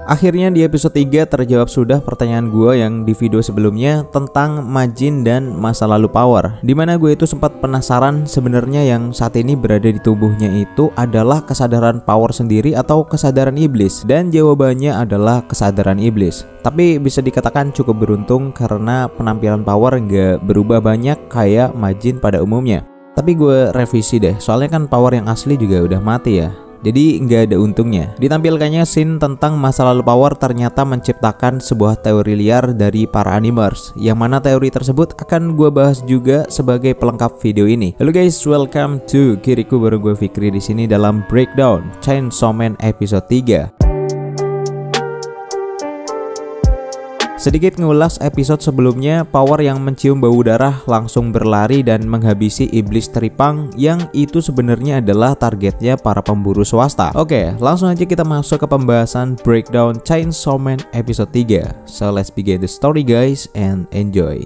Akhirnya di episode 3 terjawab sudah pertanyaan gue yang di video sebelumnya tentang Majin dan masa lalu Power, dimana gue itu sempat penasaran sebenarnya yang saat ini berada di tubuhnya itu adalah kesadaran Power sendiri atau kesadaran iblis, dan jawabannya adalah kesadaran iblis. Tapi bisa dikatakan cukup beruntung karena penampilan Power nggak berubah banyak kayak Majin pada umumnya. Tapi gue revisi deh, soalnya kan Power yang asli juga udah mati ya. Jadi nggak ada untungnya. Ditampilkannya scene tentang masa lalu Power ternyata menciptakan sebuah teori liar dari para animers, yang mana teori tersebut akan gue bahas juga sebagai pelengkap video ini. Halo guys, welcome to Kiriku baru gue Fikri di sini dalam Breakdown Chainsaw Man episode 3. Sedikit ngulas episode sebelumnya, Power yang mencium bau darah langsung berlari dan menghabisi iblis teripang yang itu sebenarnya adalah targetnya para pemburu swasta. Oke, langsung aja kita masuk ke pembahasan Breakdown Chainsaw Man episode 3. So let's begin the story guys and enjoy.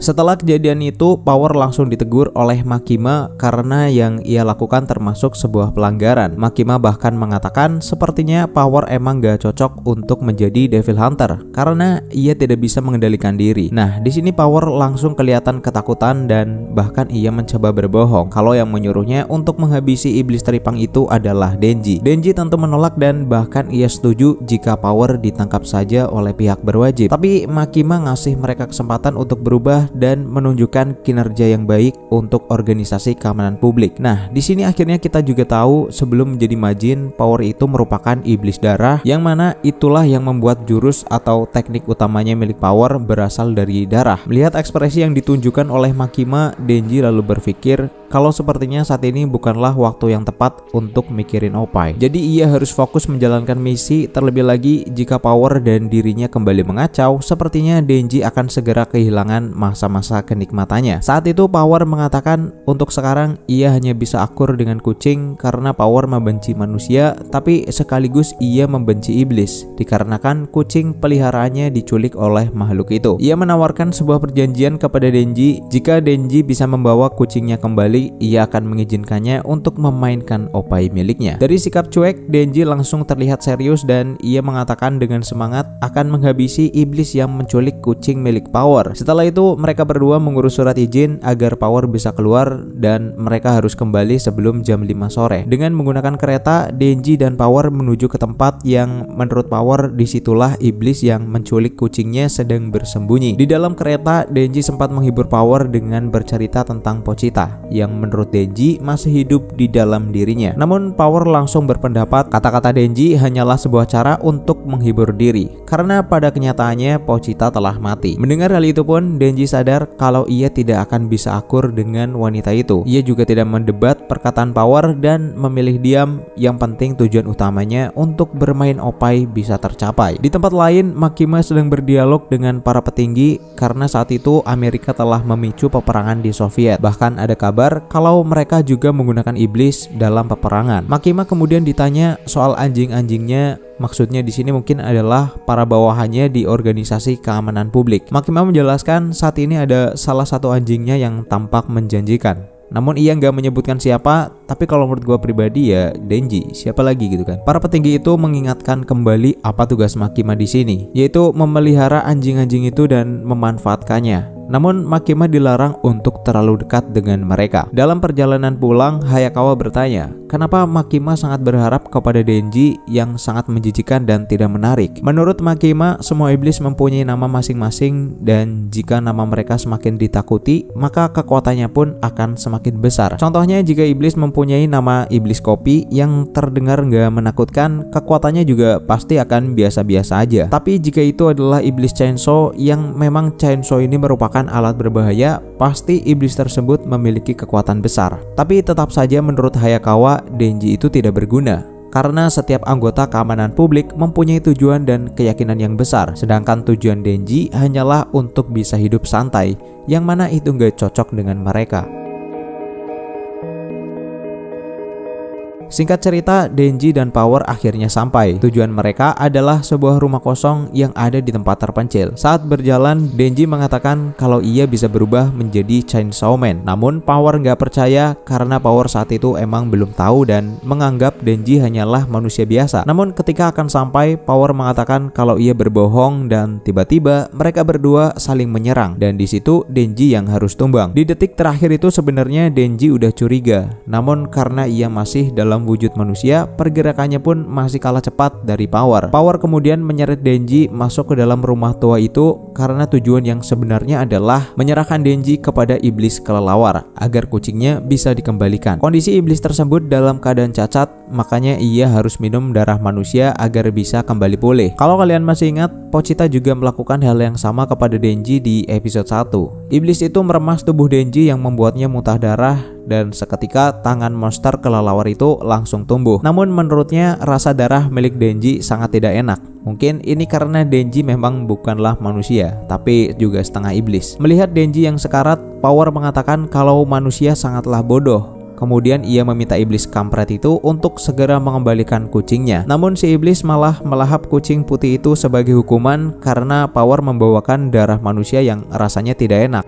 Setelah kejadian itu, Power langsung ditegur oleh Makima karena yang ia lakukan termasuk sebuah pelanggaran. Makima bahkan mengatakan sepertinya Power emang gak cocok untuk menjadi Devil Hunter karena ia tidak bisa mengendalikan diri. Nah, di sini Power langsung kelihatan ketakutan dan bahkan ia mencoba berbohong kalau yang menyuruhnya untuk menghabisi iblis teripang itu adalah Denji. Denji tentu menolak dan bahkan ia setuju jika Power ditangkap saja oleh pihak berwajib. Tapi Makima ngasih mereka kesempatan untuk berubah dan menunjukkan kinerja yang baik untuk organisasi keamanan publik. Nah, di sini akhirnya kita juga tahu sebelum menjadi Majin, Power itu merupakan iblis darah, yang mana itulah yang membuat jurus atau teknik utamanya milik Power berasal dari darah. Melihat ekspresi yang ditunjukkan oleh Makima, Denji lalu berpikir kalau sepertinya saat ini bukanlah waktu yang tepat untuk mikirin Oppai. Jadi ia harus fokus menjalankan misi, terlebih lagi jika Power dan dirinya kembali mengacau, sepertinya Denji akan segera kehilangan masa-masa kenikmatannya. Saat itu Power mengatakan untuk sekarang ia hanya bisa akur dengan kucing karena Power membenci manusia, tapi sekaligus ia membenci iblis dikarenakan kucing peliharaannya diculik oleh makhluk itu. Ia menawarkan sebuah perjanjian kepada Denji, jika Denji bisa membawa kucingnya kembali, ia akan mengizinkannya untuk memainkan Oppai miliknya. Dari sikap cuek, Denji langsung terlihat serius dan ia mengatakan dengan semangat akan menghabisi iblis yang menculik kucing milik Power. Setelah itu mereka berdua mengurus surat izin agar Power bisa keluar dan mereka harus kembali sebelum jam 5 sore. Dengan menggunakan kereta, Denji dan Power menuju ke tempat yang menurut Power disitulah iblis yang menculik kucingnya sedang bersembunyi. Di dalam kereta, Denji sempat menghibur Power dengan bercerita tentang Pochita yang menurut Denji masih hidup di dalam dirinya. Namun Power langsung berpendapat kata-kata Denji hanyalah sebuah cara untuk menghibur diri karena pada kenyataannya Pochita telah mati. Mendengar hal itu pun Denji sadar kalau ia tidak akan bisa akur dengan wanita itu. Ia juga tidak mendebat perkataan Power dan memilih diam. Yang penting tujuan utamanya untuk bermain Oppai bisa tercapai. Di tempat lain, Makima sedang berdialog dengan para petinggi karena saat itu Amerika telah memicu peperangan di Soviet. Bahkan ada kabar kalau mereka juga menggunakan iblis dalam peperangan. Makima kemudian ditanya soal anjing-anjingnya. Maksudnya di sini mungkin adalah para bawahannya di organisasi keamanan publik. Makima menjelaskan saat ini ada salah satu anjingnya yang tampak menjanjikan. Namun ia nggak menyebutkan siapa, tapi kalau menurut gue pribadi ya Denji, siapa lagi gitu kan. Para petinggi itu mengingatkan kembali apa tugas Makima di sini, yaitu memelihara anjing-anjing itu dan memanfaatkannya. Namun Makima dilarang untuk terlalu dekat dengan mereka. Dalam perjalanan pulang, Hayakawa bertanya, kenapa Makima sangat berharap kepada Denji yang sangat menjijikan dan tidak menarik. Menurut Makima, semua iblis mempunyai nama masing-masing dan jika nama mereka semakin ditakuti, maka kekuatannya pun akan semakin besar. Contohnya jika iblis mempunyai nama iblis kopi yang terdengar nggak menakutkan, kekuatannya juga pasti akan biasa-biasa aja. Tapi jika itu adalah iblis chainsaw yang memang chainsaw ini merupakan alat berbahaya, pasti iblis tersebut memiliki kekuatan besar. Tapi tetap saja menurut Hayakawa, Denji itu tidak berguna karena setiap anggota keamanan publik mempunyai tujuan dan keyakinan yang besar, sedangkan tujuan Denji hanyalah untuk bisa hidup santai, yang mana itu nggak cocok dengan mereka. Singkat cerita, Denji dan Power akhirnya sampai. Tujuan mereka adalah sebuah rumah kosong yang ada di tempat terpencil. Saat berjalan, Denji mengatakan kalau ia bisa berubah menjadi Chainsaw Man. Namun Power nggak percaya karena Power saat itu emang belum tahu dan menganggap Denji hanyalah manusia biasa. Namun ketika akan sampai, Power mengatakan kalau ia berbohong dan tiba-tiba mereka berdua saling menyerang. Dan di situ Denji yang harus tumbang. Di detik terakhir itu sebenarnya Denji udah curiga. Namun karena ia masih dalam wujud manusia, pergerakannya pun masih kalah cepat dari Power. Power kemudian menyeret Denji masuk ke dalam rumah tua itu karena tujuan yang sebenarnya adalah menyerahkan Denji kepada iblis kelelawar agar kucingnya bisa dikembalikan. Kondisi iblis tersebut dalam keadaan cacat, makanya ia harus minum darah manusia agar bisa kembali pulih. Kalau kalian masih ingat, Pochita juga melakukan hal yang sama kepada Denji di episode 1. Iblis itu meremas tubuh Denji yang membuatnya muntah darah dan seketika tangan monster kelelawar itu langsung tumbuh. Namun menurutnya rasa darah milik Denji sangat tidak enak. Mungkin ini karena Denji memang bukanlah manusia, tapi juga setengah iblis. Melihat Denji yang sekarat, Power mengatakan kalau manusia sangatlah bodoh. Kemudian ia meminta iblis kampret itu untuk segera mengembalikan kucingnya. Namun si iblis malah melahap kucing putih itu sebagai hukuman karena Power membawakan darah manusia yang rasanya tidak enak.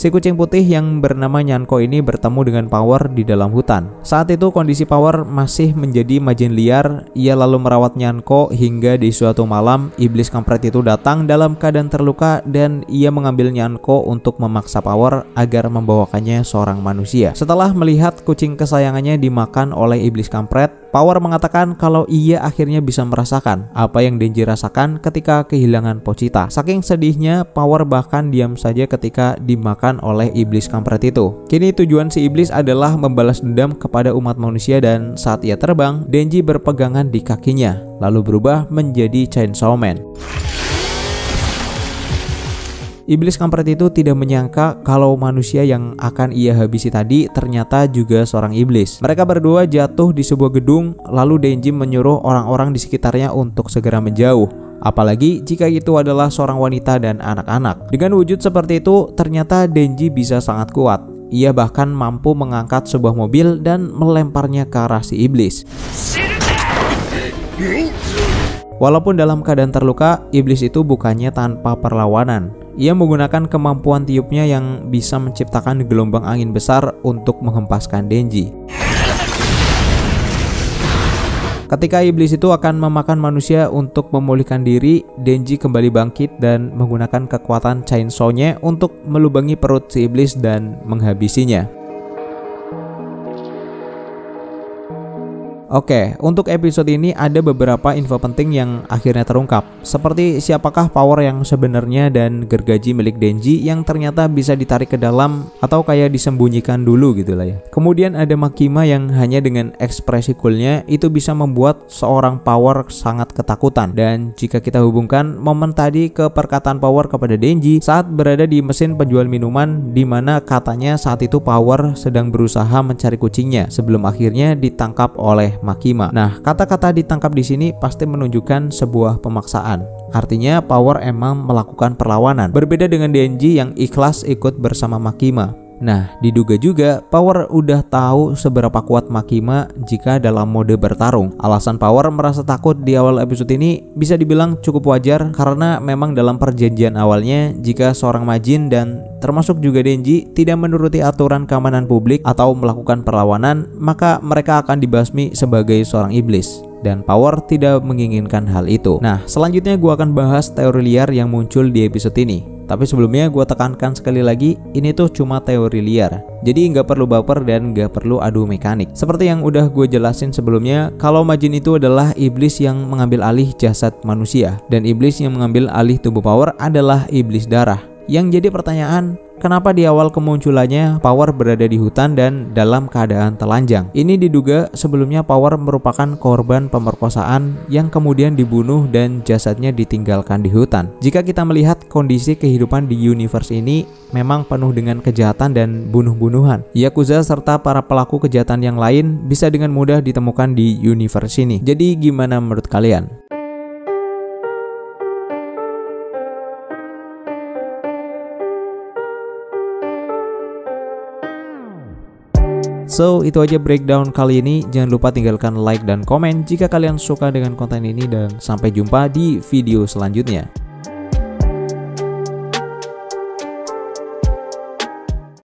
Si kucing putih yang bernama Nyanko ini bertemu dengan Power di dalam hutan. Saat itu kondisi Power masih menjadi majin liar. Ia lalu merawat Nyanko hingga di suatu malam iblis kampret itu datang dalam keadaan terluka dan ia mengambil Nyanko untuk memaksa Power agar membawakannya seorang manusia. Setelah melihat kucing kesayangannya dimakan oleh iblis kampret, Power mengatakan kalau ia akhirnya bisa merasakan apa yang Denji rasakan ketika kehilangan Pochita. Saking sedihnya, Power bahkan diam saja ketika dimakan oleh iblis kampret itu. Kini tujuan si iblis adalah membalas dendam kepada umat manusia dan saat ia terbang, Denji berpegangan di kakinya, lalu berubah menjadi Chainsaw Man. Iblis kampret itu tidak menyangka kalau manusia yang akan ia habisi tadi ternyata juga seorang iblis. Mereka berdua jatuh di sebuah gedung, lalu Denji menyuruh orang-orang di sekitarnya untuk segera menjauh. Apalagi jika itu adalah seorang wanita dan anak-anak. Dengan wujud seperti itu, ternyata Denji bisa sangat kuat. Ia bahkan mampu mengangkat sebuah mobil dan melemparnya ke arah si iblis. Walaupun dalam keadaan terluka, iblis itu bukannya tanpa perlawanan. Ia menggunakan kemampuan tiupnya yang bisa menciptakan gelombang angin besar untuk menghempaskan Denji. Ketika iblis itu akan memakan manusia untuk memulihkan diri, Denji kembali bangkit dan menggunakan kekuatan chainsaw-nya untuk melubangi perut si iblis dan menghabisinya. Oke, untuk episode ini ada beberapa info penting yang akhirnya terungkap. Seperti siapakah Power yang sebenarnya dan gergaji milik Denji yang ternyata bisa ditarik ke dalam atau kayak disembunyikan dulu gitu lah ya. Kemudian ada Makima yang hanya dengan ekspresi coolnya itu bisa membuat seorang Power sangat ketakutan. Dan jika kita hubungkan momen tadi ke perkataan Power kepada Denji saat berada di mesin penjual minuman, di mana katanya saat itu Power sedang berusaha mencari kucingnya sebelum akhirnya ditangkap oleh Makima. Nah, kata-kata ditangkap di sini pasti menunjukkan sebuah pemaksaan. Artinya Power emang melakukan perlawanan. Berbeda dengan Denji yang ikhlas ikut bersama Makima. Nah, diduga juga Power udah tahu seberapa kuat Makima jika dalam mode bertarung. Alasan Power merasa takut di awal episode ini bisa dibilang cukup wajar karena memang dalam perjanjian awalnya jika seorang majin dan termasuk juga Denji tidak menuruti aturan keamanan publik atau melakukan perlawanan, maka mereka akan dibasmi sebagai seorang iblis. Dan Power tidak menginginkan hal itu. Nah, selanjutnya gue akan bahas teori liar yang muncul di episode ini. Tapi sebelumnya gue tekankan sekali lagi, ini tuh cuma teori liar. Jadi nggak perlu baper dan nggak perlu adu mekanik. Seperti yang udah gue jelasin sebelumnya, kalau majin itu adalah iblis yang mengambil alih jasad manusia. Dan iblis yang mengambil alih tubuh Power adalah iblis darah. Yang jadi pertanyaan, kenapa di awal kemunculannya Power berada di hutan dan dalam keadaan telanjang? Ini diduga sebelumnya Power merupakan korban pemerkosaan yang kemudian dibunuh dan jasadnya ditinggalkan di hutan. Jika kita melihat kondisi kehidupan di universe ini memang penuh dengan kejahatan dan bunuh-bunuhan. Yakuza serta para pelaku kejahatan yang lain bisa dengan mudah ditemukan di universe ini. Jadi gimana menurut kalian? So itu aja breakdown kali ini. Jangan lupa tinggalkan like dan komen jika kalian suka dengan konten ini, dan sampai jumpa di video selanjutnya.